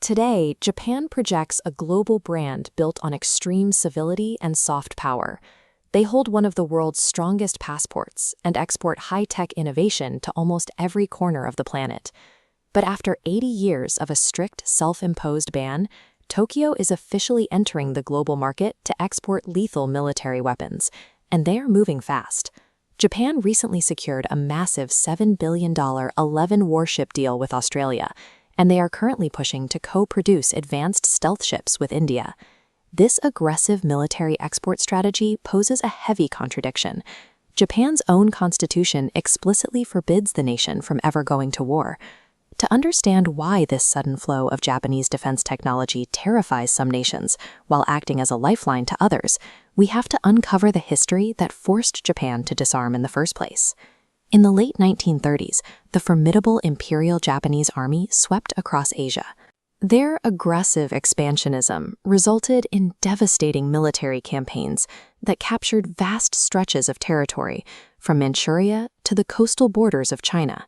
Today, Japan projects a global brand built on extreme civility and soft power. They hold one of the world's strongest passports and export high-tech innovation to almost every corner of the planet. But after 80 years of a strict, self-imposed ban, Tokyo is officially entering the global market to export lethal military weapons, and they are moving fast. Japan recently secured a massive $7 billion 11-warship deal with Australia, and they are currently pushing to co-produce advanced stealth ships with India. This aggressive military export strategy poses a heavy contradiction. Japan's own constitution explicitly forbids the nation from ever going to war. To understand why this sudden flow of Japanese defense technology terrifies some nations while acting as a lifeline to others, we have to uncover the history that forced Japan to disarm in the first place. In the late 1930s, the formidable Imperial Japanese Army swept across Asia. Their aggressive expansionism resulted in devastating military campaigns that captured vast stretches of territory, from Manchuria to the coastal borders of China.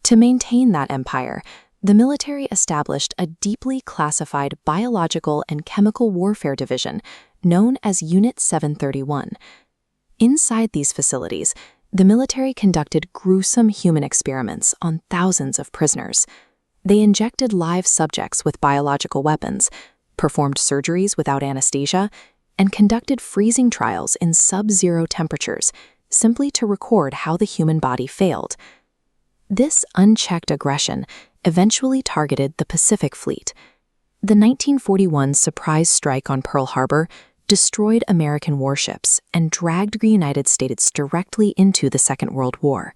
To maintain that empire, the military established a deeply classified biological and chemical warfare division known as Unit 731. Inside these facilities, the military conducted gruesome human experiments on thousands of prisoners. They injected live subjects with biological weapons, performed surgeries without anesthesia, and conducted freezing trials in sub-zero temperatures, simply to record how the human body failed. This unchecked aggression eventually targeted the Pacific Fleet. The 1941 surprise strike on Pearl Harbor destroyed American warships and dragged the United States directly into the Second World War.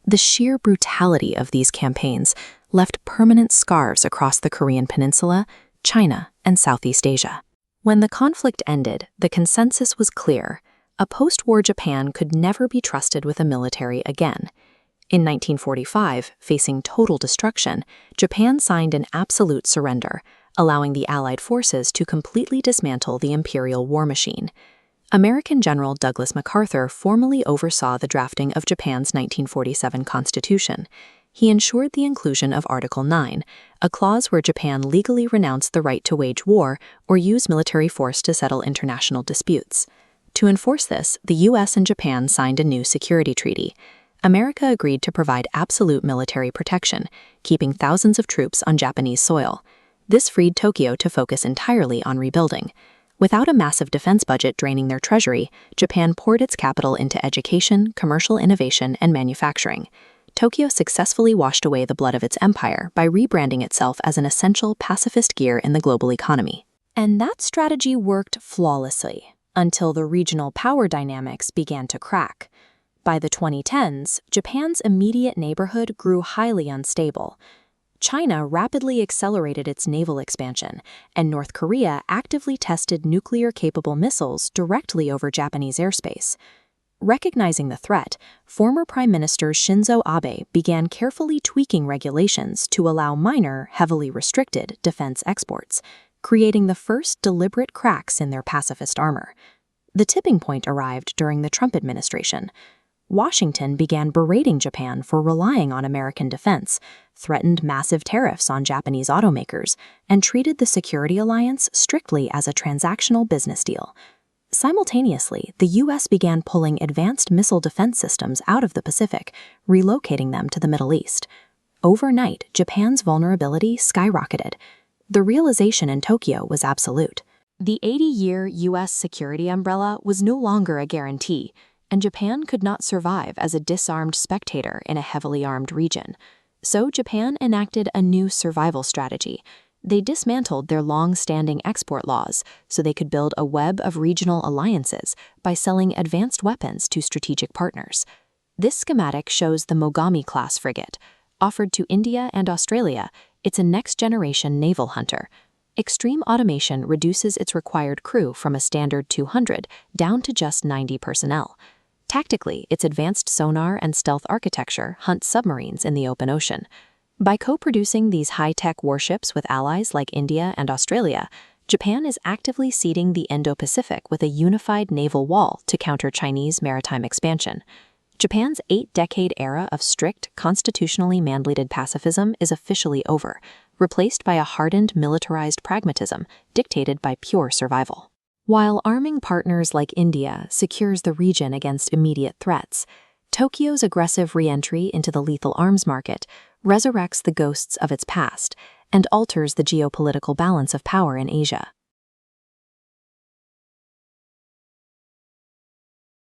The sheer brutality of these campaigns left permanent scars across the Korean Peninsula, China, and Southeast Asia. When the conflict ended, the consensus was clear: a post-war Japan could never be trusted with a military again. In 1945, facing total destruction, Japan signed an absolute surrender, allowing the Allied forces to completely dismantle the imperial war machine. American General Douglas MacArthur formally oversaw the drafting of Japan's 1947 Constitution. He ensured the inclusion of Article 9, a clause where Japan legally renounced the right to wage war or use military force to settle international disputes. To enforce this, the U.S. and Japan signed a new security treaty. America agreed to provide absolute military protection, keeping thousands of troops on Japanese soil. This freed Tokyo to focus entirely on rebuilding. Without a massive defense budget draining their treasury, Japan poured its capital into education, commercial innovation, and manufacturing. Tokyo successfully washed away the blood of its empire by rebranding itself as an essential pacifist gear in the global economy. And that strategy worked flawlessly, until the regional power dynamics began to crack. By the 2010s, Japan's immediate neighborhood grew highly unstable. China rapidly accelerated its naval expansion, and North Korea actively tested nuclear-capable missiles directly over Japanese airspace. Recognizing the threat, former Prime Minister Shinzo Abe began carefully tweaking regulations to allow minor, heavily restricted defense exports, creating the first deliberate cracks in their pacifist armor. The tipping point arrived during the Trump administration. Washington began berating Japan for relying on American defense, threatened massive tariffs on Japanese automakers, and treated the security alliance strictly as a transactional business deal. Simultaneously, the U.S. began pulling advanced missile defense systems out of the Pacific, relocating them to the Middle East. Overnight, Japan's vulnerability skyrocketed. The realization in Tokyo was absolute. The 80-year U.S. security umbrella was no longer a guarantee, and Japan could not survive as a disarmed spectator in a heavily armed region. So Japan enacted a new survival strategy. They dismantled their long-standing export laws so they could build a web of regional alliances by selling advanced weapons to strategic partners. This schematic shows the Mogami-Class Frigate. Offered to India and Australia, it's a next-generation naval hunter. Extreme automation reduces its required crew from a standard 200 down to just 90 personnel. Tactically, its advanced sonar and stealth architecture hunt submarines in the open ocean. By co-producing these high-tech warships with allies like India and Australia, Japan is actively seeding the Indo-Pacific with a unified naval wall to counter Chinese maritime expansion. Japan's 8-decade era of strict, constitutionally mandated pacifism is officially over, replaced by a hardened militarized pragmatism dictated by pure survival. While arming partners like India secures the region against immediate threats, Tokyo's aggressive re-entry into the lethal arms market resurrects the ghosts of its past and alters the geopolitical balance of power in Asia.